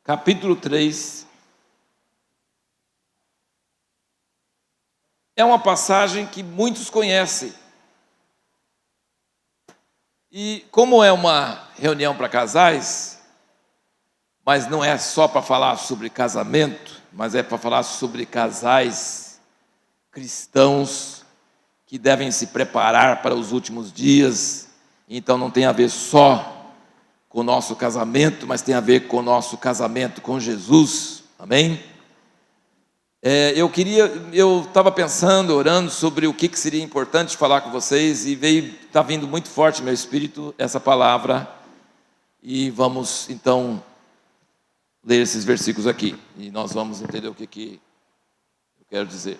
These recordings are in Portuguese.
capítulo 3. É uma passagem que muitos conhecem. E como é uma reunião para casais, mas não é só para falar sobre casamento, mas é para falar sobre casais cristãos que devem se preparar para os últimos dias. Então não tem a ver só com o nosso casamento, mas tem a ver com o nosso casamento com Jesus. Amém? Eu estava pensando, orando sobre o que seria importante falar com vocês, e está vindo muito forte no meu espírito essa palavra, e vamos então ler esses versículos aqui, e nós vamos entender o que eu quero dizer.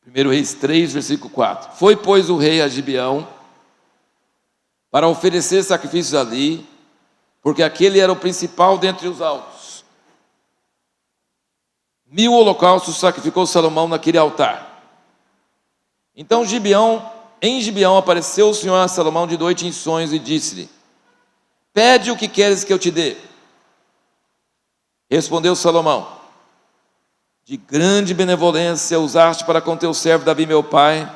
1 Reis 3, versículo 4. Foi, pois, o rei a Gibeão para oferecer sacrifícios ali, porque aquele era o principal dentre os altos. 1000 holocaustos sacrificou Salomão naquele altar. Então em Gibeão apareceu o Senhor a Salomão de noite em sonhos e disse-lhe: pede o que queres que eu te dê. Respondeu Salomão: de grande benevolência usaste para com teu servo Davi meu pai,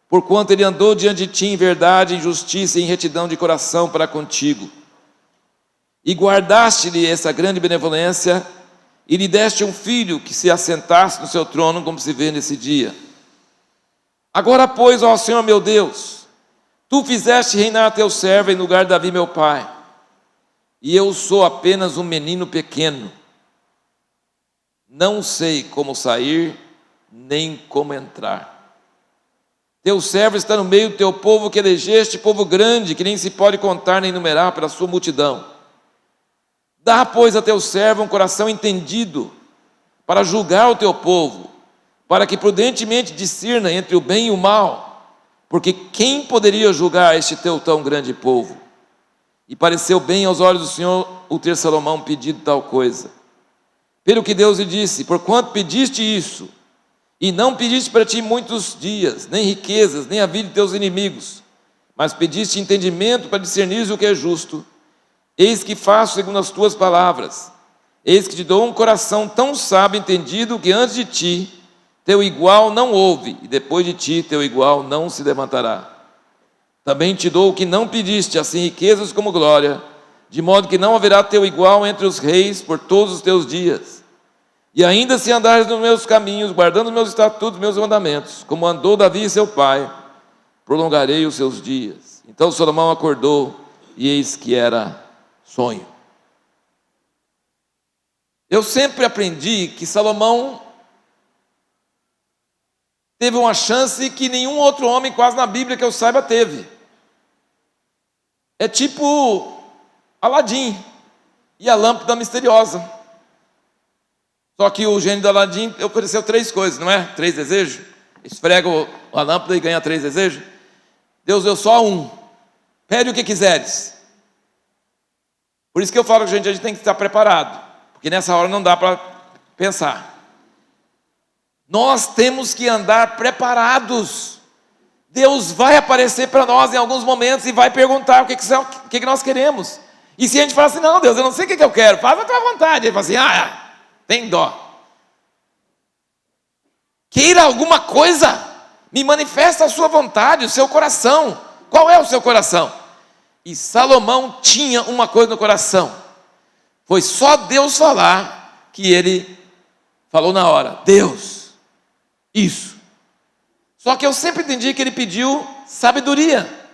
porquanto ele andou diante de ti em verdade, em justiça e em retidão de coração para contigo. E guardaste-lhe essa grande benevolência, e lhe deste um filho que se assentasse no seu trono, como se vê nesse dia. Agora, pois, ó Senhor meu Deus, tu fizeste reinar teu servo em lugar de Davi meu pai, e eu sou apenas um menino pequeno. Não sei como sair, nem como entrar. Teu servo está no meio do teu povo que elegeste, povo grande, que nem se pode contar nem numerar pela sua multidão. Dá, pois, a teu servo um coração entendido, para julgar o teu povo, para que prudentemente discirna entre o bem e o mal, porque quem poderia julgar este teu tão grande povo? E pareceu bem aos olhos do Senhor o ter Salomão pedido tal coisa. Pelo que Deus lhe disse: porquanto pediste isso, e não pediste para ti muitos dias, nem riquezas, nem a vida de teus inimigos, mas pediste entendimento para discernir o que é justo, eis que faço segundo as tuas palavras. Eis que te dou um coração tão sábio e entendido, que antes de ti teu igual não houve, e depois de ti teu igual não se levantará. Também te dou o que não pediste, assim riquezas como glória, de modo que não haverá teu igual entre os reis por todos os teus dias. E ainda se andares nos meus caminhos, guardando os meus estatutos, meus mandamentos, como andou Davi seu pai, prolongarei os seus dias. Então Salomão acordou, e eis que era sonho. Eu sempre aprendi que Salomão teve uma chance que nenhum outro homem quase na Bíblia que eu saiba teve. É tipo Aladim e a lâmpada misteriosa. Só que o gênio do Aladim ofereceu 3 coisas, não é? 3 desejos. Esfrega a lâmpada e ganha 3 desejos. Deus deu só um. Pede o que quiseres. Por isso que eu falo que a gente tem que estar preparado, porque nessa hora não dá para pensar. Nós temos que andar preparados. Deus vai aparecer para nós em alguns momentos e vai perguntar o que nós queremos. E se a gente falar assim: não, Deus, eu não sei o que eu quero, faz a tua vontade. Ele fala assim: tem dó. Queira alguma coisa, me manifesta a sua vontade, o seu coração. Qual é o seu coração? E Salomão tinha uma coisa no coração. Foi só Deus falar que ele falou na hora: Deus, isso. Só que eu sempre entendi que ele pediu sabedoria.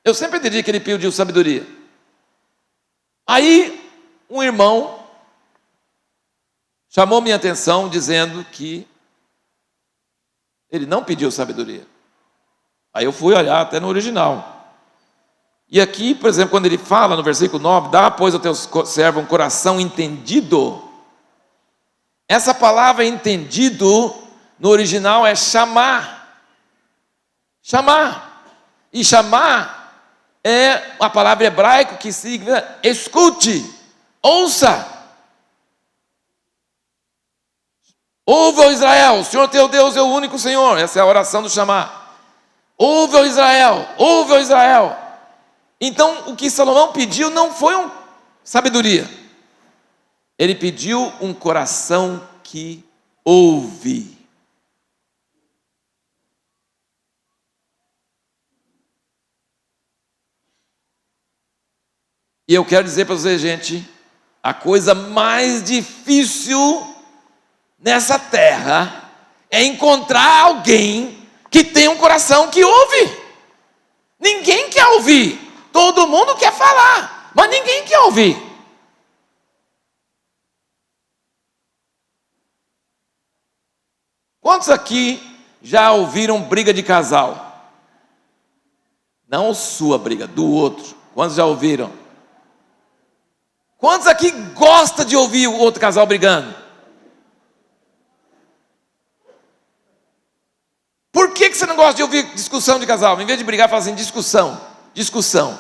Eu sempre entendi que ele pediu sabedoria. Aí um irmão chamou minha atenção dizendo que ele não pediu sabedoria. Aí eu fui olhar até no original. E aqui, por exemplo, quando ele fala no versículo 9: dá, pois, ao teu servo um coração entendido. Essa palavra entendido no original é chamar. Chamar. E chamar é a palavra hebraica que significa escute, ouça. Ouve, ó Israel, o Senhor teu Deus é o único Senhor. Essa é a oração do chamar. Ouve, ó Israel, ouve, ó Israel. Então, o que Salomão pediu não foi um Sabedoria. Ele pediu um coração que ouve. E eu quero dizer para vocês, gente, a coisa mais difícil nessa terra é encontrar alguém que tem um coração que ouve. Ninguém quer ouvir. Todo mundo quer falar, mas ninguém quer ouvir. Quantos aqui já ouviram briga de casal? Não sua briga, do outro. Quantos já ouviram? Quantos aqui gostam de ouvir o outro casal brigando? Por que você não gosta de ouvir discussão de casal? Em vez de brigar, fala assim, discussão.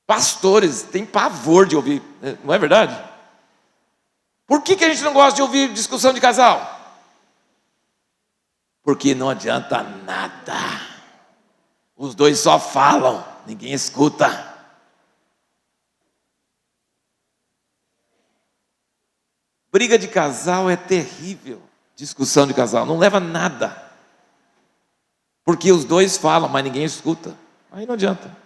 Pastores têm pavor de ouvir, não é verdade? Por que a gente não gosta de ouvir discussão de casal? Porque não adianta nada. Os dois só falam, ninguém escuta. Briga de casal é terrível. Discussão de casal não leva a nada. Porque os dois falam, mas ninguém escuta. Aí não adianta.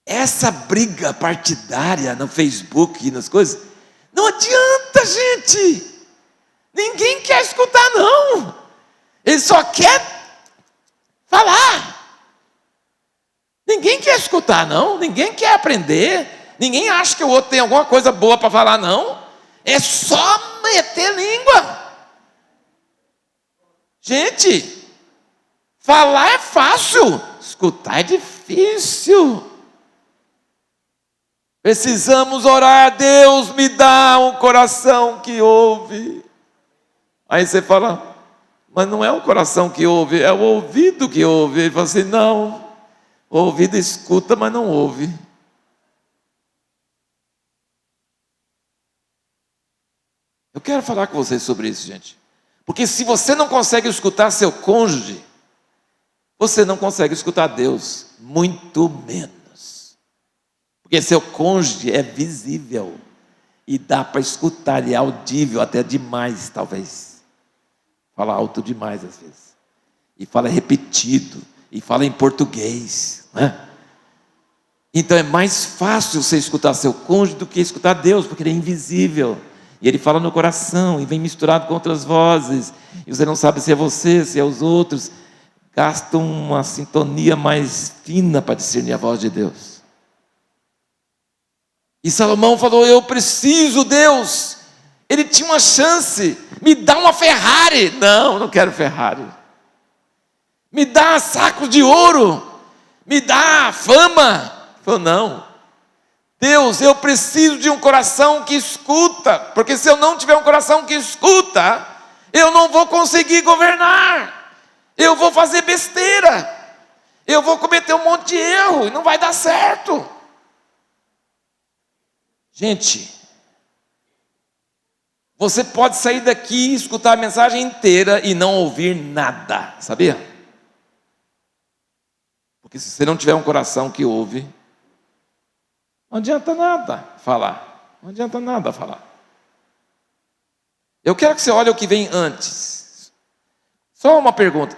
Essa briga partidária no Facebook e nas coisas, não adianta, gente. Ninguém quer escutar, não. Ele só quer falar. Ninguém quer escutar, não. Ninguém quer aprender. Ninguém acha que o outro tem alguma coisa boa para falar, não. É só meter língua. Gente, falar é fácil, escutar é difícil. Precisamos orar, Deus me dá um coração que ouve. Aí você fala, mas não é o coração que ouve, é o ouvido que ouve. Ele fala assim, não, o ouvido escuta, mas não ouve. Eu quero falar com vocês sobre isso, gente. Porque se você não consegue escutar seu cônjuge, você não consegue escutar Deus, muito menos. Porque seu cônjuge é visível e dá para escutar, ele é audível até demais, talvez. Fala alto demais às vezes. E fala repetido, e fala em português, né? Então é mais fácil você escutar seu cônjuge do que escutar Deus, porque ele é invisível. E ele fala no coração e vem misturado com outras vozes. E você não sabe se é você, se é os outros. Gasta uma sintonia mais fina para discernir a voz de Deus. E Salomão falou, eu preciso, Deus. Ele tinha uma chance. Me dá uma Ferrari. Não, não quero Ferrari. Me dá saco de ouro. Me dá fama. Ele falou, não. Deus, eu preciso de um coração que escuta, porque se eu não tiver um coração que escuta, eu não vou conseguir governar, eu vou fazer besteira, eu vou cometer um monte de erro, e não vai dar certo. Gente, você pode sair daqui e escutar a mensagem inteira e não ouvir nada, sabia? Porque se você não tiver um coração que ouve, não adianta nada falar. Não adianta nada falar. Eu quero que você olhe o que vem antes. Só uma pergunta.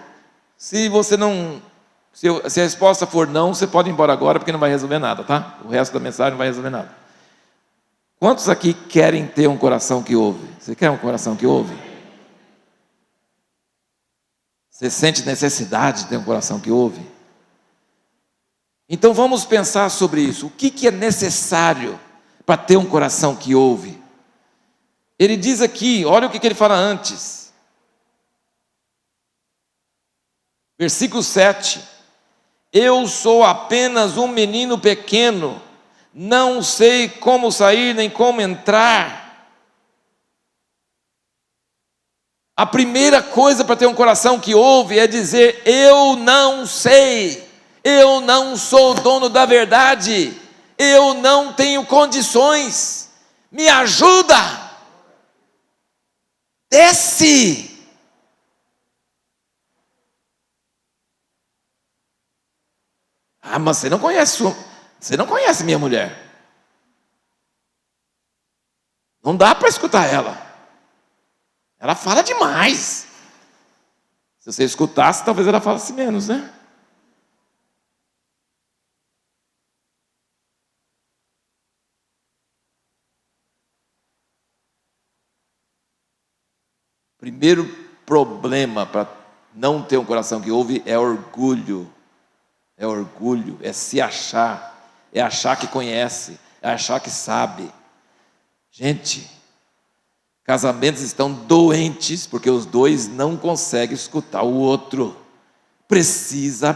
Se a resposta for não, você pode ir embora agora, porque não vai resolver nada, tá? O resto da mensagem não vai resolver nada. Quantos aqui querem ter um coração que ouve? Você quer um coração que ouve? Você sente necessidade de ter um coração que ouve? Então vamos pensar sobre isso. O que é necessário para ter um coração que ouve? Ele diz aqui, olha o que ele fala antes. Versículo 7. Eu sou apenas um menino pequeno, não sei como sair nem como entrar. A primeira coisa para ter um coração que ouve é dizer, eu não sei. Eu não sou dono da verdade, eu não tenho condições, me ajuda, desce. Ah, mas você não conhece minha mulher. Não dá para escutar ela. Ela fala demais. Se você escutasse, talvez ela falasse menos, né? Primeiro problema para não ter um coração que ouve é orgulho. É orgulho, é se achar, é achar que conhece, é achar que sabe. Gente, casamentos estão doentes porque os dois não conseguem escutar o outro. Precisa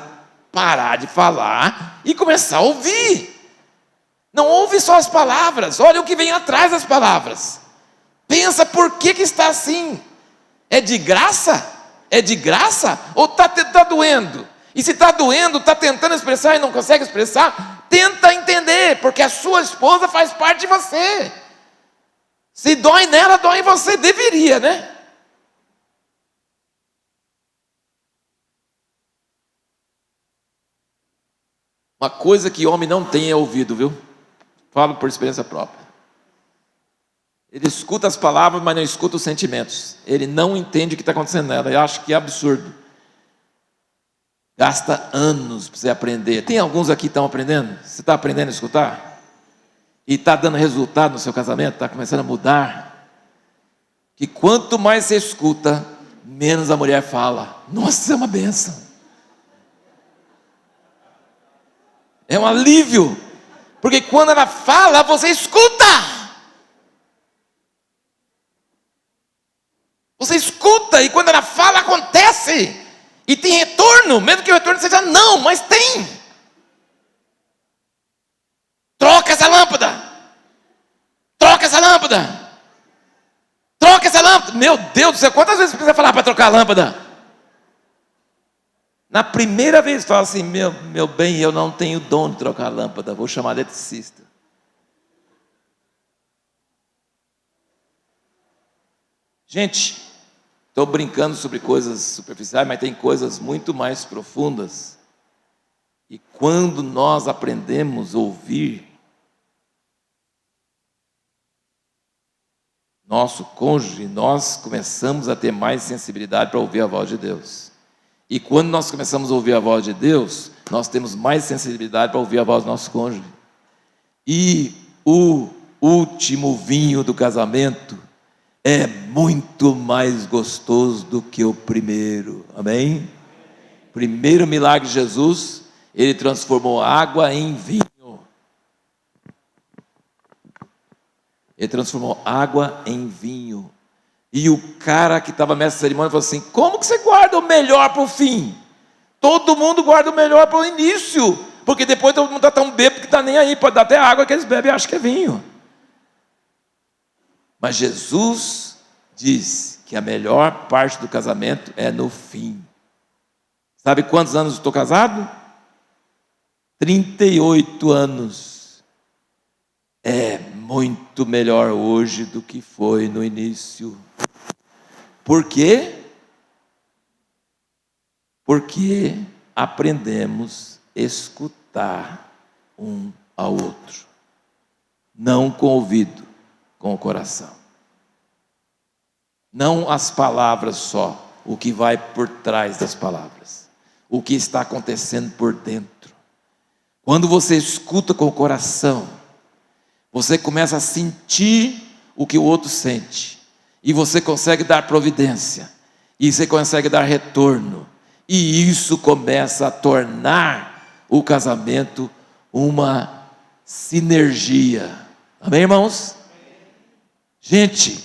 parar de falar e começar a ouvir. Não ouve só as palavras, olha o que vem atrás das palavras. Pensa por que está assim. É de graça? É de graça? Ou está doendo? E se está doendo, está tentando expressar e não consegue expressar, tenta entender, porque a sua esposa faz parte de você. Se dói nela, dói em você. Deveria, né? Uma coisa que homem não tem é ouvido, viu? Falo por experiência própria. Ele escuta as palavras, mas não escuta os sentimentos. Ele não entende o que está acontecendo nela. Eu acho que é absurdo. Gasta anos para você aprender. Tem alguns aqui que estão aprendendo? Você está aprendendo a escutar? E está dando resultado no seu casamento? Está começando a mudar? Que quanto mais você escuta, menos a mulher fala. Nossa, isso é uma bênção. É um alívio. Porque quando ela fala, você escuta. Você escuta e quando ela fala, acontece. E tem retorno, mesmo que o retorno seja não, mas tem. Troca essa lâmpada. Troca essa lâmpada. Troca essa lâmpada. Meu Deus do céu, quantas vezes precisa falar para trocar a lâmpada? Na primeira vez fala assim, meu bem, eu não tenho dom de trocar a lâmpada, vou chamar eletricista. Gente, estou brincando sobre coisas superficiais, mas tem coisas muito mais profundas. E quando nós aprendemos a ouvir nosso cônjuge, nós começamos a ter mais sensibilidade para ouvir a voz de Deus. E quando nós começamos a ouvir a voz de Deus, nós temos mais sensibilidade para ouvir a voz do nosso cônjuge. E o último vinho do casamento é muito mais gostoso do que o primeiro. Amém? Primeiro milagre de Jesus, ele transformou água em vinho. Ele transformou água em vinho. E o cara que estava mestre de cerimônia falou assim, como que você guarda o melhor para o fim? Todo mundo guarda o melhor para o início, porque depois todo mundo está tão bêbado que está nem aí, pode dar até água que eles bebem e acham que é vinho. Mas Jesus diz que a melhor parte do casamento é no fim. Sabe quantos anos estou casado? 38 anos. É muito melhor hoje do que foi no início. Por quê? Porque aprendemos a escutar um ao outro. Não com o ouvido, com o coração. Não as palavras só, o que vai por trás das palavras. O que está acontecendo por dentro. Quando você escuta com o coração, você começa a sentir o que o outro sente. E você consegue dar providência. E você consegue dar retorno. E isso começa a tornar o casamento uma sinergia. Amém, irmãos? Gente,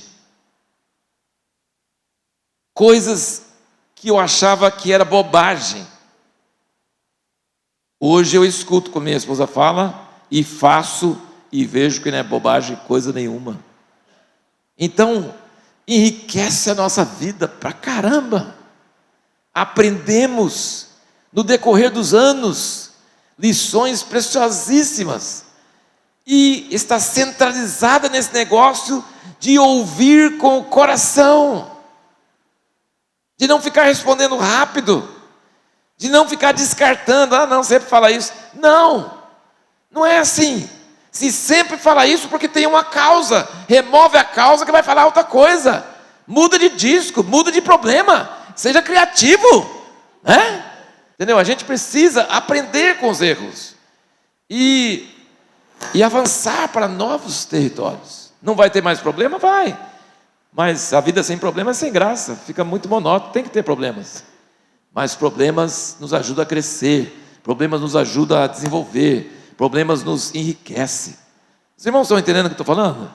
coisas que eu achava que era bobagem. Hoje eu escuto como minha esposa fala e faço e vejo que não é bobagem coisa nenhuma. Então, enriquece a nossa vida pra caramba. Aprendemos no decorrer dos anos lições preciosíssimas e está centralizada nesse negócio de ouvir com o coração, de não ficar respondendo rápido, de não ficar descartando, não, sempre fala isso. Não, não é assim. Se sempre fala isso, porque tem uma causa, remove a causa que vai falar outra coisa. Muda de disco, muda de problema, seja criativo, né? Entendeu? A gente precisa aprender com os erros e avançar para novos territórios. Não vai ter mais problema? Vai. Mas a vida sem problema é sem graça, fica muito monótono, tem que ter problemas. Mas problemas nos ajudam a crescer, problemas nos ajudam a desenvolver, problemas nos enriquecem. Os irmãos estão entendendo o que eu estou falando?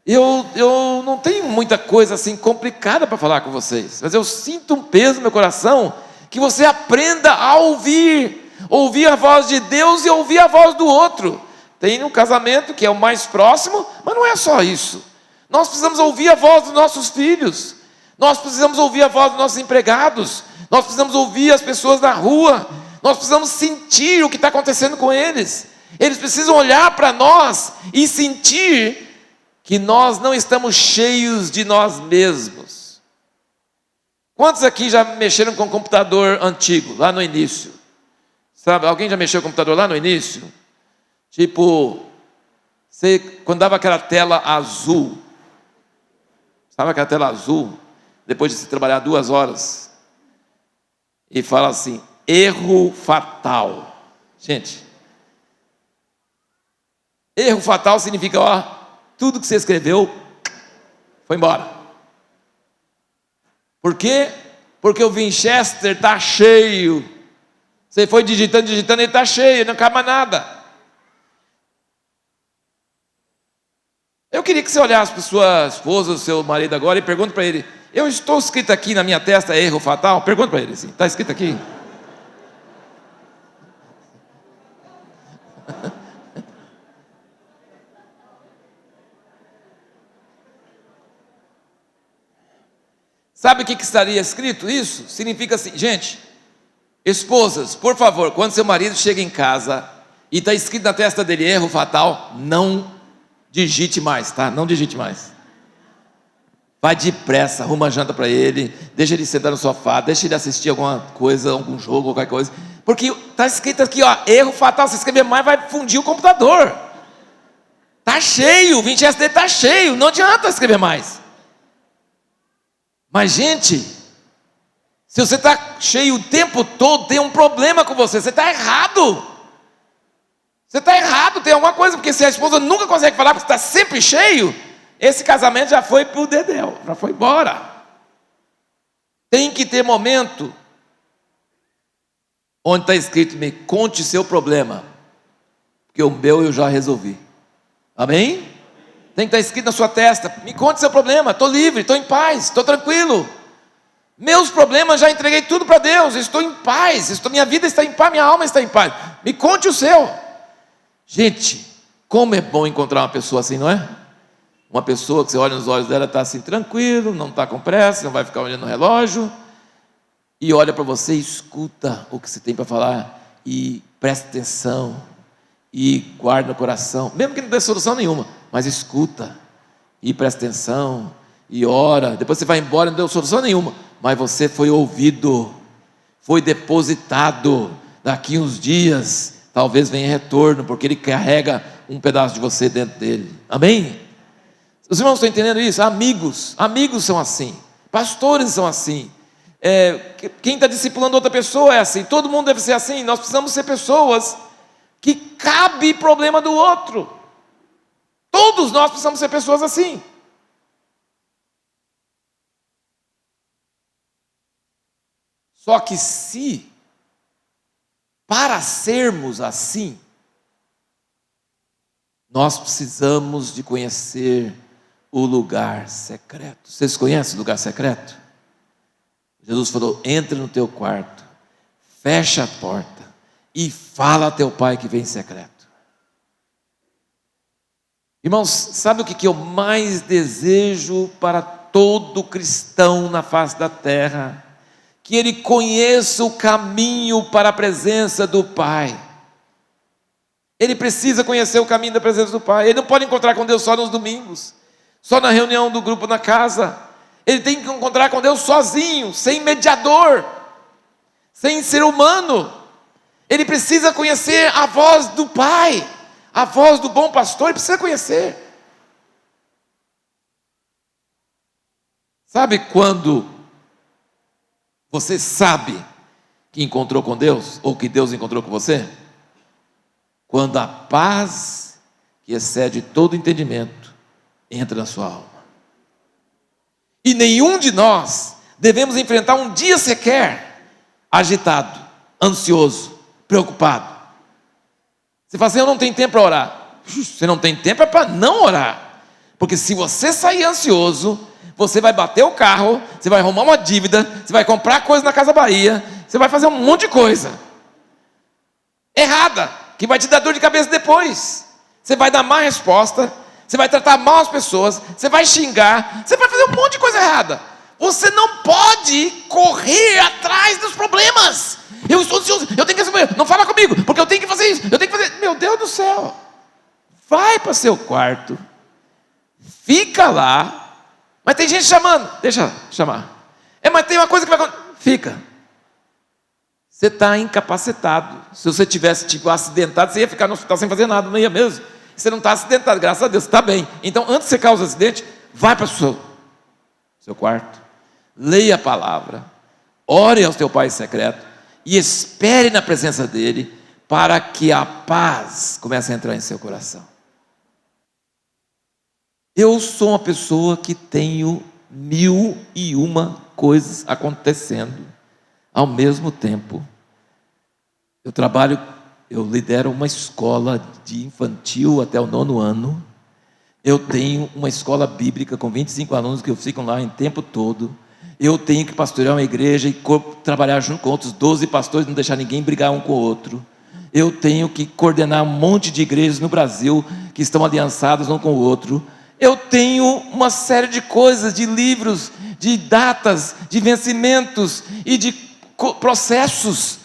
Eu não tenho muita coisa assim complicada para falar com vocês, mas eu sinto um peso no meu coração que você aprenda a ouvir a voz de Deus e ouvir a voz do outro. Tem um casamento que é o mais próximo, mas não é só isso. Nós precisamos ouvir a voz dos nossos filhos, nós precisamos ouvir a voz dos nossos empregados, nós precisamos ouvir as pessoas na rua, nós precisamos sentir o que está acontecendo com eles. Eles precisam olhar para nós e sentir que nós não estamos cheios de nós mesmos. Quantos aqui já mexeram com computador antigo, lá no início? Sabe, alguém já mexeu com computador lá no início? Tipo, quando dava aquela tela azul, sabe aquela tela azul, depois de se trabalhar 2 horas, e fala assim, erro fatal. Gente, erro fatal significa, tudo que você escreveu foi embora. Por quê? Porque o Winchester está cheio. Você foi digitando, ele está cheio, não cabe mais nada. Eu queria que você olhasse para sua esposa, o seu marido agora e pergunte para ele, eu estou escrito aqui na minha testa erro fatal? Pergunta para ele assim, está escrito aqui? Sabe o que estaria escrito isso? Significa assim, gente, esposas, por favor, quando seu marido chega em casa e está escrito na testa dele erro fatal, não digite mais, tá? Não digite mais. Vai depressa, arruma a janta para ele, deixa ele sentar no sofá, deixa ele assistir alguma coisa, algum jogo, qualquer coisa. Porque está escrito aqui, erro fatal, se escrever mais vai fundir o computador. Está cheio, o Winchester está cheio, não adianta escrever mais. Mas gente, se você está cheio o tempo todo, tem um problema com você, você está errado. Você está errado, tem alguma coisa, porque se a esposa nunca consegue falar porque está sempre cheio, esse casamento já foi para o dedéu, já foi embora. Tem que ter momento onde está escrito, me conte seu problema, porque o meu eu já resolvi. Amém? Tem que estar escrito na sua testa, me conte seu problema, estou livre, estou em paz, estou tranquilo. Meus problemas já entreguei tudo para Deus, estou em paz, minha vida está em paz, minha alma está em paz. Me conte o seu. Gente, como é bom encontrar uma pessoa assim, não é? Uma pessoa que você olha nos olhos dela, está assim tranquilo, não está com pressa, não vai ficar olhando no relógio, e olha para você e escuta o que você tem para falar, e presta atenção, e guarda no coração, mesmo que não dê solução nenhuma, mas escuta, e presta atenção, e ora, depois você vai embora e não deu solução nenhuma, mas você foi ouvido, foi depositado, daqui uns dias, talvez venha retorno, porque ele carrega um pedaço de você dentro dele, amém? Os irmãos estão entendendo isso? Amigos são assim, pastores são assim, quem está discipulando outra pessoa é assim, todo mundo deve ser assim, nós precisamos ser pessoas que cabe problema do outro, todos nós precisamos ser pessoas assim. Só que para sermos assim, nós precisamos de conhecer o lugar secreto. Vocês conhecem o lugar secreto? Jesus falou, entra no teu quarto, fecha a porta e fala a teu pai que vem em secreto. Irmãos, sabe o que eu mais desejo para todo cristão na face da terra? Que ele conheça o caminho para a presença do Pai. Ele precisa conhecer o caminho da presença do Pai. Ele não pode encontrar com Deus só nos domingos, só na reunião do grupo na casa. Ele tem que encontrar com Deus sozinho, sem mediador, sem ser humano. Ele precisa conhecer a voz do Pai, a voz do bom pastor, ele precisa conhecer. Sabe quando você sabe que encontrou com Deus, ou que Deus encontrou com você? Quando a paz que excede todo entendimento entra na sua alma. E nenhum de nós devemos enfrentar um dia sequer agitado, ansioso, preocupado. Você fala assim, eu não tenho tempo para orar. Você não tem tempo é para não orar. Porque se você sair ansioso, você vai bater o carro, você vai arrumar uma dívida, você vai comprar coisa na Casa Bahia, você vai fazer um monte de coisa errada, que vai te dar dor de cabeça depois. Você vai dar má resposta, você vai tratar mal as pessoas, você vai xingar, você vai fazer um monte de coisa errada. Você não pode correr atrás dos problemas. Eu estou ansioso, eu tenho que resolver, não fala comigo, porque eu tenho que fazer isso, eu tenho que fazer. Meu Deus do céu, vai para seu quarto, fica lá. Mas tem gente chamando, deixa chamar. Mas tem uma coisa que vai acontecer, fica. Você está incapacitado. Se você tivesse acidentado, você ia ficar no hospital sem fazer nada, não ia mesmo. Você não está acidentado, graças a Deus, está bem. Então, antes de você causar acidente, vai para o seu quarto, leia a palavra, ore ao teu Pai secreto e espere na presença dele para que a paz comece a entrar em seu coração. Eu sou uma pessoa que tenho 1001 coisas acontecendo ao mesmo tempo. Eu lidero uma escola de infantil até o 9º ano. Eu tenho uma escola bíblica com 25 alunos que ficam lá em tempo todo. Eu tenho que pastorear uma igreja e trabalhar junto com outros 12 pastores, não deixar ninguém brigar um com o outro. Eu tenho que coordenar um monte de igrejas no Brasil que estão aliançadas um com o outro. Eu tenho uma série de coisas, de livros, de datas, de vencimentos e de processos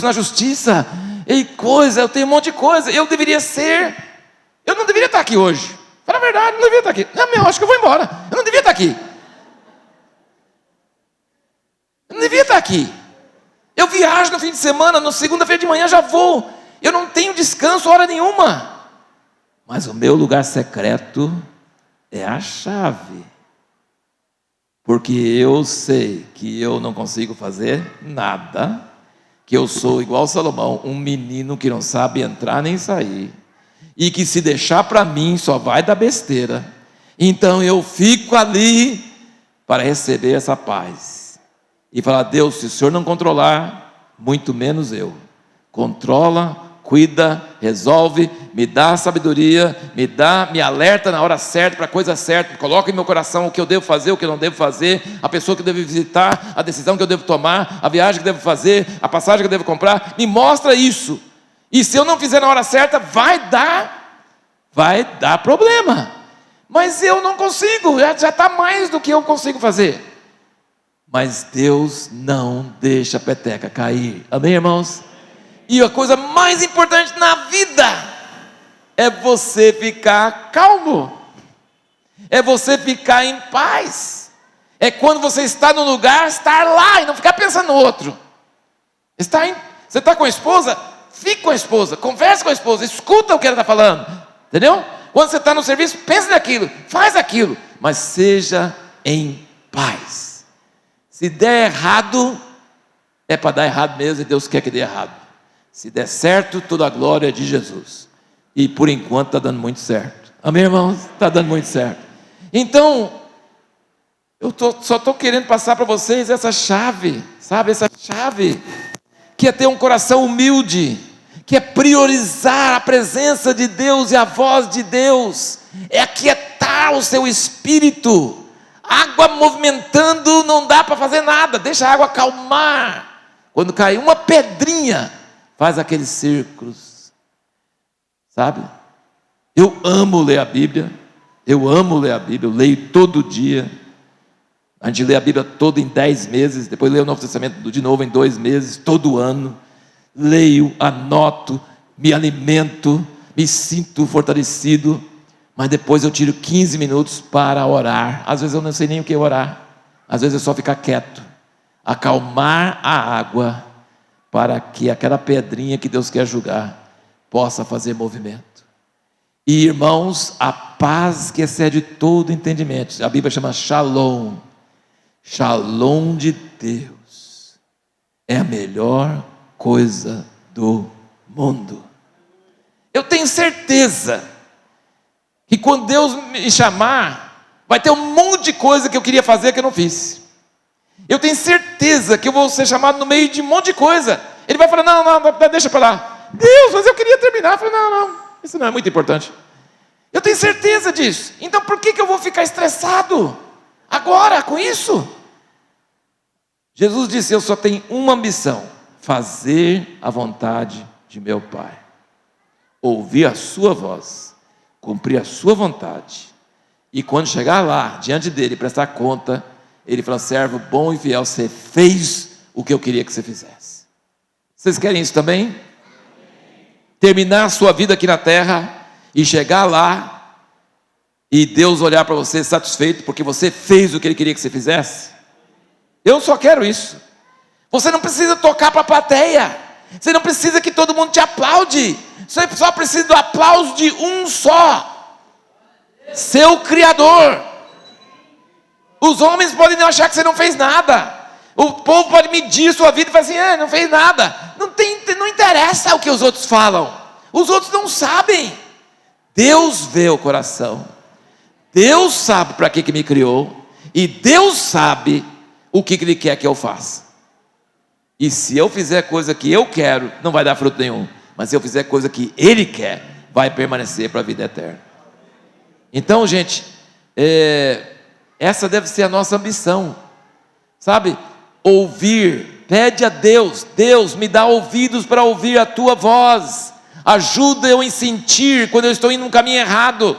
na justiça e coisa. Eu tenho um monte de coisa. Eu não deveria estar aqui hoje. Fala a verdade, eu não devia estar aqui. Não, acho que eu vou embora. Eu não devia estar aqui. Eu não devia estar aqui. Eu viajo no fim de semana, na segunda-feira de manhã já vou. Eu não tenho descanso hora nenhuma. Mas o meu lugar secreto é a chave. Porque eu sei que eu não consigo fazer nada, que eu sou igual Salomão, um menino que não sabe entrar nem sair, e que se deixar para mim só vai dar besteira. Então eu fico ali para receber essa paz e falar: Deus, se o Senhor não controlar, muito menos eu. Controla, cuida, resolve, me dá sabedoria, me alerta na hora certa, para a coisa certa, coloca em meu coração o que eu devo fazer, o que eu não devo fazer, a pessoa que eu devo visitar, a decisão que eu devo tomar, a viagem que eu devo fazer, a passagem que eu devo comprar, me mostra isso. E se eu não fizer na hora certa, vai dar problema. Mas eu não consigo, já está mais do que eu consigo fazer. Mas Deus não deixa a peteca cair. Amém, irmãos? E a coisa mais importante na vida é você ficar calmo, é você ficar em paz, é quando você está no lugar, estar lá e não ficar pensando no outro. Você está com a esposa? Fique com a esposa, converse com a esposa, escuta o que ela está falando, entendeu? Quando você está no serviço, pense naquilo, faz aquilo, mas seja em paz. Se der errado, é para dar errado mesmo, e Deus quer que dê errado. Se der certo, toda a glória é de Jesus. E por enquanto está dando muito certo. Amém, irmãos? Está dando muito certo. Então, só estou querendo passar para vocês essa chave, sabe? Essa chave, que é ter um coração humilde, que é priorizar a presença de Deus e a voz de Deus, é aquietar o seu espírito. Água movimentando, não dá para fazer nada, deixa a água acalmar. Quando cai uma pedrinha, faz aqueles círculos, sabe? Eu amo ler a Bíblia, eu leio todo dia. A gente lê a Bíblia toda em 10 meses, depois leio o Novo Testamento de novo em 2 meses, todo ano. Leio, anoto, me alimento, me sinto fortalecido, mas depois eu tiro 15 minutos para orar. Às vezes eu não sei nem o que orar, às vezes é só ficar quieto, acalmar a água, para que aquela pedrinha que Deus quer julgar possa fazer movimento. E irmãos, a paz que excede todo entendimento, a Bíblia chama Shalom, Shalom de Deus, é a melhor coisa do mundo. Eu tenho certeza que quando Deus me chamar, vai ter um monte de coisa que eu queria fazer que eu não fiz. Eu tenho certeza que eu vou ser chamado no meio de um monte de coisa. Ele vai falar, não, deixa para lá. Deus, mas eu queria terminar. Eu falei, não, isso não é muito importante. Eu tenho certeza disso. Então por que eu vou ficar estressado agora com isso? Jesus disse, eu só tenho uma missão: fazer a vontade de meu Pai. Ouvir a sua voz, cumprir a sua vontade. E quando chegar lá, diante dele, prestar conta, ele fala, servo bom e fiel, você fez o que eu queria que você fizesse. Vocês querem isso também? Terminar a sua vida aqui na terra e chegar lá e Deus olhar para você satisfeito porque você fez o que Ele queria que você fizesse? Eu só quero isso. Você não precisa tocar para a plateia, você não precisa que todo mundo te aplaude, você só precisa do aplauso de um só, seu Criador. Os homens podem não achar que você não fez nada, o povo pode medir sua vida e falar assim, não fez nada. Não interessa o que os outros falam, os outros não sabem. Deus vê o coração, Deus sabe para que me criou, e Deus sabe o que Ele quer que eu faça. E se eu fizer coisa que eu quero, não vai dar fruto nenhum, mas se eu fizer coisa que Ele quer, vai permanecer para a vida eterna. Então, gente, essa deve ser a nossa ambição, sabe? Ouvir, pede a Deus, Deus me dá ouvidos para ouvir a tua voz, ajuda eu em sentir quando eu estou indo num caminho errado.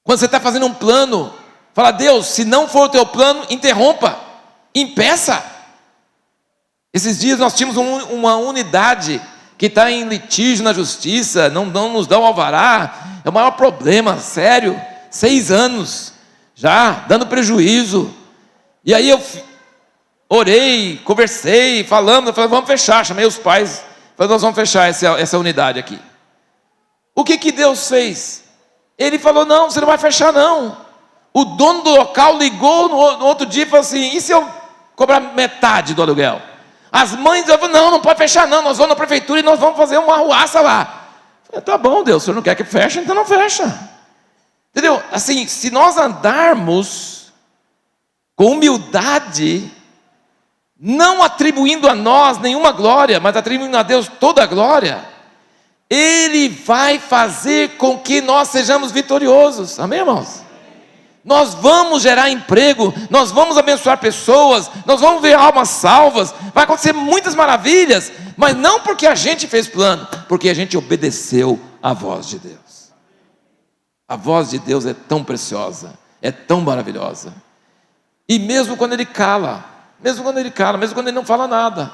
Quando você está fazendo um plano, fala, Deus, se não for o teu plano, interrompa, impeça. Esses dias nós tínhamos uma unidade que está em litígio na justiça, não nos dão alvará, é o maior problema, sério, 6 anos, já, dando prejuízo. E aí eu orei, conversei, falei, vamos fechar, chamei os pais, falei, nós vamos fechar essa unidade aqui. O que Deus fez? Ele falou, não, você não vai fechar não. O dono do local ligou no outro dia e falou assim, e se eu cobrar metade do aluguel? As mães falaram, não pode fechar não, nós vamos na prefeitura e nós vamos fazer uma arruaça lá. Eu falei, tá bom, Deus, o senhor não quer que feche, então não fecha. Entendeu? Assim, se nós andarmos com humildade, não atribuindo a nós nenhuma glória, mas atribuindo a Deus toda a glória, Ele vai fazer com que nós sejamos vitoriosos. Amém, irmãos? Nós vamos gerar emprego, nós vamos abençoar pessoas, nós vamos ver almas salvas, vai acontecer muitas maravilhas, mas não porque a gente fez plano, porque a gente obedeceu à voz de Deus. A voz de Deus é tão preciosa, é tão maravilhosa. E mesmo quando Ele cala, mesmo quando Ele não fala nada,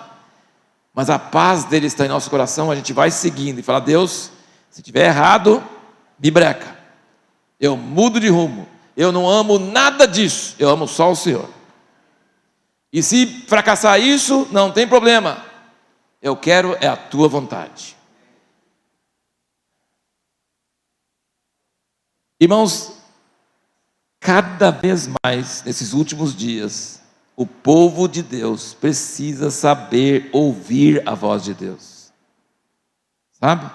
mas a paz dele está em nosso coração, a gente vai seguindo e fala, Deus, se tiver errado, me breca, eu mudo de rumo, eu não amo nada disso, eu amo só o Senhor. E se fracassar isso, não tem problema, eu quero é a tua vontade. Irmãos, cada vez mais, nesses últimos dias, o povo de Deus precisa saber ouvir a voz de Deus. Sabe?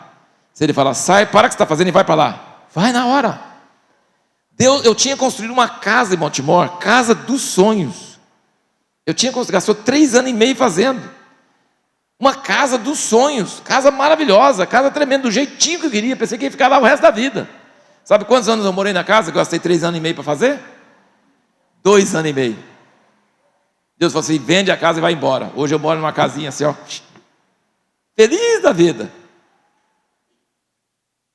Se Ele falar, sai, para o que você está fazendo e vai para lá. Vai na hora. Deus, eu tinha construído uma casa em Montemor, casa dos sonhos. Eu tinha construído, gastou 3 anos e meio fazendo. Uma casa dos sonhos, casa maravilhosa, casa tremenda, do jeitinho que eu queria, pensei que ia ficar lá o resto da vida. Sabe quantos anos eu morei na casa, que eu gastei 3 anos e meio para fazer? 2 anos e meio. Deus falou assim, vende a casa e vai embora. Hoje eu moro numa casinha assim, ó, feliz da vida.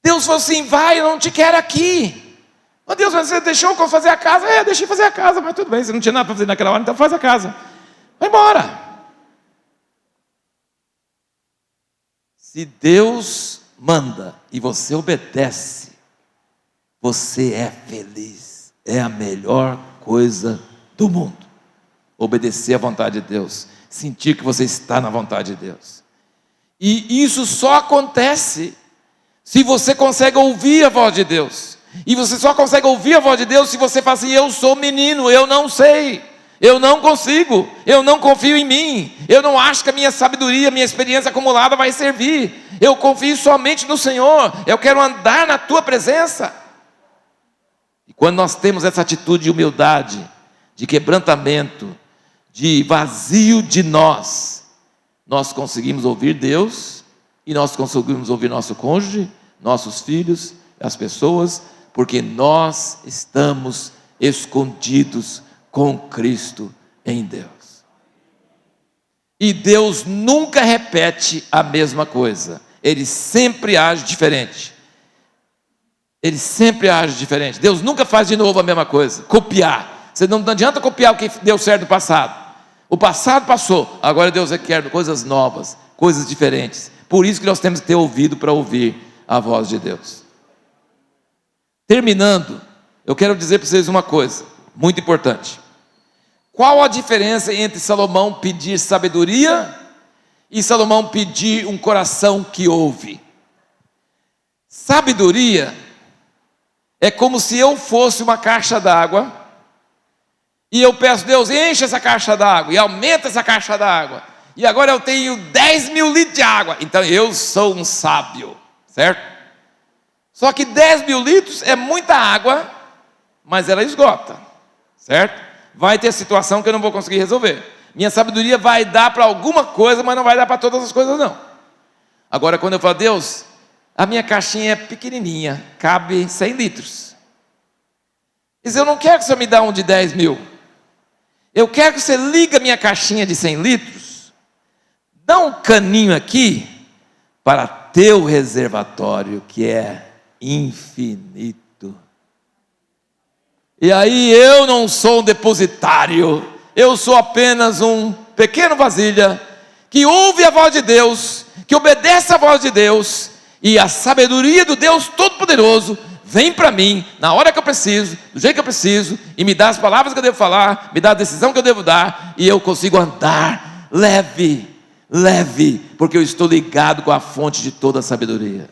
Deus falou assim, vai, eu não te quero aqui. Mas Deus, mas você deixou eu fazer a casa? Deixei fazer a casa, mas tudo bem, você não tinha nada para fazer naquela hora, então faz a casa. Vai embora. Se Deus manda e você obedece, você é feliz. É a melhor coisa do mundo. Obedecer à vontade de Deus, sentir que você está na vontade de Deus. E isso só acontece se você consegue ouvir a voz de Deus. E você só consegue ouvir a voz de Deus se você fala assim: eu sou menino, eu não sei, eu não consigo, eu não confio em mim, eu não acho que a minha sabedoria, minha experiência acumulada vai servir, eu confio somente no Senhor, eu quero andar na tua presença. E quando nós temos essa atitude de humildade, de quebrantamento, de vazio de nós conseguimos ouvir Deus, e nós conseguimos ouvir nosso cônjuge, nossos filhos, as pessoas, porque nós estamos escondidos com Cristo em Deus. E Deus nunca repete a mesma coisa, Ele sempre age diferente. Ele sempre age diferente. Deus nunca faz de novo a mesma coisa, copiar. Você não adianta copiar o que deu certo no passado. O passado passou, agora Deus quer coisas novas, coisas diferentes. Por isso que nós temos que ter ouvido para ouvir a voz de Deus. Terminando, eu quero dizer para vocês uma coisa muito importante. Qual a diferença entre Salomão pedir sabedoria e Salomão pedir um coração que ouve? Sabedoria é como se eu fosse uma caixa d'água e eu peço: Deus, enche essa caixa d'água e aumenta essa caixa d'água, e agora eu tenho 10 mil litros de água, então eu sou um sábio, certo? Só que 10 mil litros é muita água, mas ela esgota, certo? Vai ter situação que eu não vou conseguir resolver. Minha sabedoria vai dar para alguma coisa, mas não vai dar para todas as coisas não. Agora quando eu falo: Deus, a minha caixinha é pequenininha, cabe 100 litros. Mas eu não quero que o Senhor me dê um de 10 mil. Eu quero que você ligue a minha caixinha de 100 litros, dá um caninho aqui para teu reservatório, que é infinito. E aí eu não sou um depositário, eu sou apenas um pequeno vasilha, que ouve a voz de Deus, que obedece à voz de Deus, e a sabedoria do Deus Todo-Poderoso vem para mim, na hora que eu preciso, do jeito que eu preciso, e me dá as palavras que eu devo falar, me dá a decisão que eu devo dar, e eu consigo andar leve, porque eu estou ligado com a fonte de toda a sabedoria.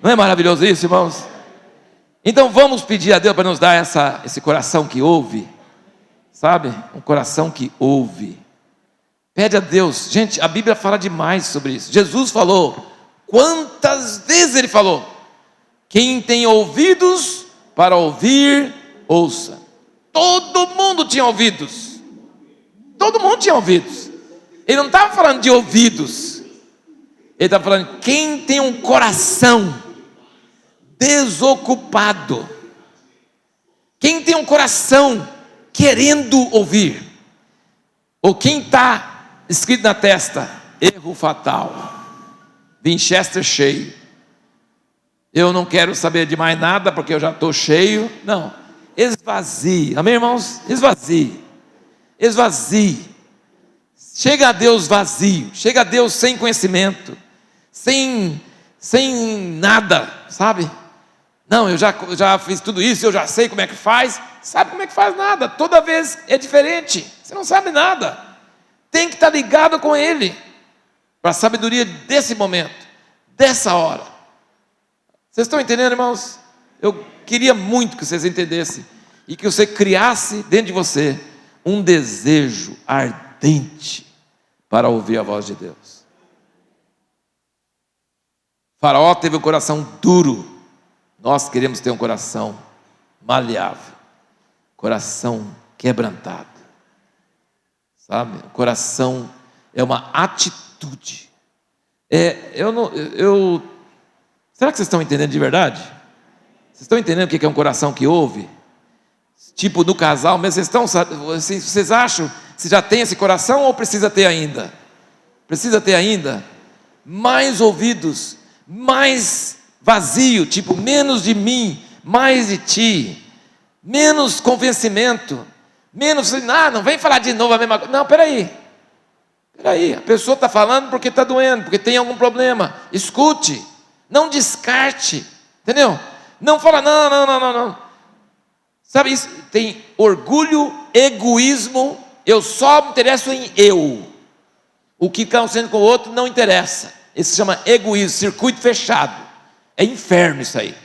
Não é maravilhoso isso, irmãos? Então vamos pedir a Deus para nos dar esse coração que ouve, sabe? Um coração que ouve. Pede a Deus. Gente, a Bíblia fala demais sobre isso. Jesus falou, quantas vezes Ele falou: quem tem ouvidos para ouvir, ouça. Todo mundo tinha ouvidos. Todo mundo tinha ouvidos. Ele não estava falando de ouvidos. Ele estava falando: quem tem um coração desocupado, quem tem um coração querendo ouvir, ou quem está escrito na testa: erro fatal, Winchester cheio, eu não quero saber de mais nada porque eu já estou cheio. Não, esvazie, amém, irmãos? Esvazie. Chega a Deus vazio, chega a Deus sem conhecimento, sem nada, sabe? Não, eu já fiz tudo isso, eu já sei como é que faz. Sabe como é que faz nada, toda vez é diferente, você não sabe nada. Tem que estar ligado com Ele, para a sabedoria desse momento, dessa hora. Vocês estão entendendo, irmãos? Eu queria muito que vocês entendessem, e que você criasse dentro de você um desejo ardente para ouvir a voz de Deus. Faraó teve um coração duro, nós queremos ter um coração maleável, coração quebrantado, sabe? O coração é uma atitude. Será que vocês estão entendendo de verdade? Vocês estão entendendo o que é um coração que ouve? Tipo no casal, mas vocês acham que já tem esse coração ou precisa ter ainda? Precisa ter ainda? Mais ouvidos, mais vazio, tipo menos de mim, mais de ti, menos convencimento, menos, não vem falar de novo a mesma coisa. Não, peraí, a pessoa está falando porque está doendo, porque tem algum problema. Escute, não descarte, entendeu? Não fala, não. Sabe isso? Tem orgulho, egoísmo, eu só me interesso em eu. O que está acontecendo com o outro não interessa. Isso se chama egoísmo, circuito fechado. É inferno isso aí.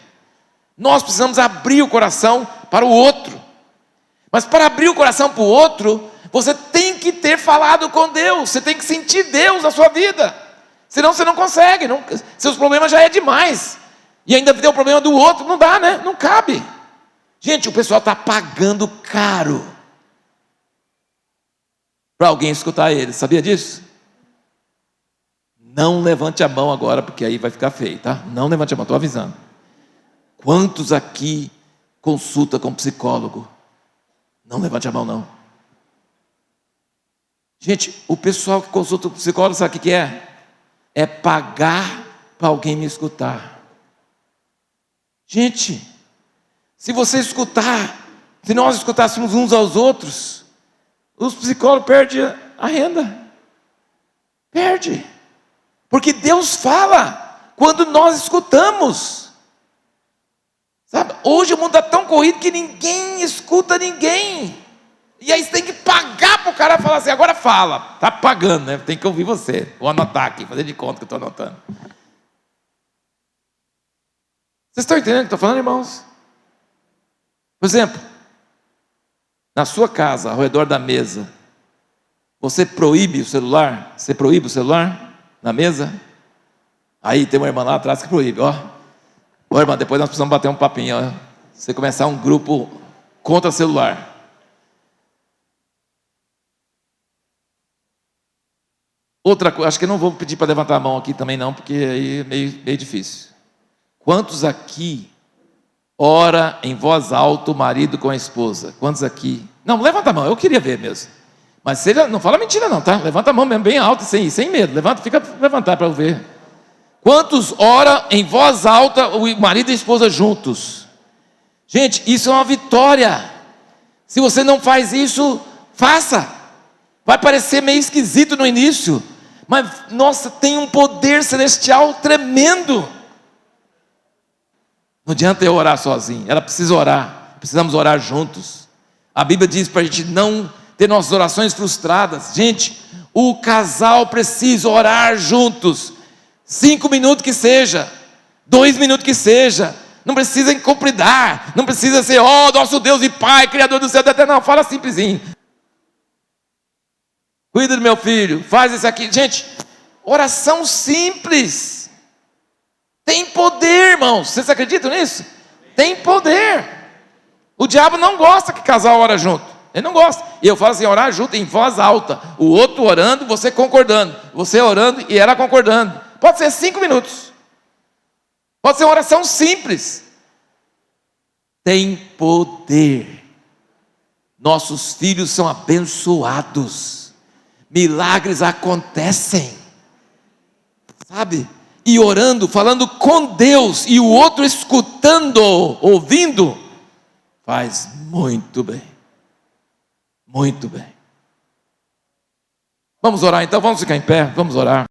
Nós precisamos abrir o coração para o outro. Mas para abrir o coração para o outro, você tem que ter falado com Deus. Você tem que sentir Deus na sua vida. Senão você não consegue. Seus problemas já é demais. E ainda tem o problema do outro. Não dá, né? Não cabe. Gente, o pessoal está pagando caro para alguém escutar ele. Sabia disso? Não levante a mão agora, porque aí vai ficar feio, tá? Não levante a mão, estou avisando. Quantos aqui consulta com psicólogo? Não levante a mão, não. Gente, o pessoal que consulta com psicólogo, sabe o que é? É pagar para alguém me escutar. Gente, se você escutar, se nós escutássemos uns aos outros, os psicólogos perdem a renda. Perde. Porque Deus fala quando nós escutamos. Sabe? Hoje o mundo está tão corrido que ninguém escuta ninguém. E aí você tem que pagar para o cara falar assim, agora fala. Está pagando, né? Tem que ouvir você. Vou anotar aqui, fazer de conta que eu estou anotando. Vocês estão entendendo o que eu estou falando, irmãos? Por exemplo, na sua casa, ao redor da mesa, você proíbe o celular? Você proíbe o celular na mesa? Aí tem uma irmã lá atrás que proíbe, ó. Ô irmã, depois nós precisamos bater um papinho, ó. Você começar um grupo contra celular. Outra coisa, acho que eu não vou pedir para levantar a mão aqui também não, porque aí é meio difícil. Quantos aqui ora em voz alta o marido com a esposa? Quantos aqui? Não, levanta a mão, eu queria ver mesmo. Mas seja, não fala mentira não, tá? Levanta a mão mesmo, bem alta, sem medo. Levanta, fica levantar para eu ver. Quantos ora em voz alta o marido e a esposa juntos? Gente, isso é uma vitória. Se você não faz isso, faça. Vai parecer meio esquisito no início, mas, nossa, tem um poder celestial tremendo. Não adianta eu orar sozinho, ela precisa orar, precisamos orar juntos. A Bíblia diz para a gente não ter nossas orações frustradas. Gente, o casal precisa orar juntos, 5 minutos que seja, 2 minutos que seja, não precisa incompridar, não precisa ser, ó, nosso Deus e Pai, Criador do céu e da terra, não, fala simplesinho. Cuida do meu filho, faz isso aqui. Gente, oração simples tem poder, irmãos. Vocês acreditam nisso? Tem poder. O diabo não gosta que casal ora junto. Ele não gosta. E eu falo assim, orar junto em voz alta. O outro orando, você concordando. Você orando e ela concordando. Pode ser 5 minutos. Pode ser uma oração simples. Tem poder. Nossos filhos são abençoados. Milagres acontecem, sabe? E orando, falando com Deus, e o outro escutando, ouvindo, faz muito bem, muito bem. Vamos orar então, vamos ficar em pé, vamos orar.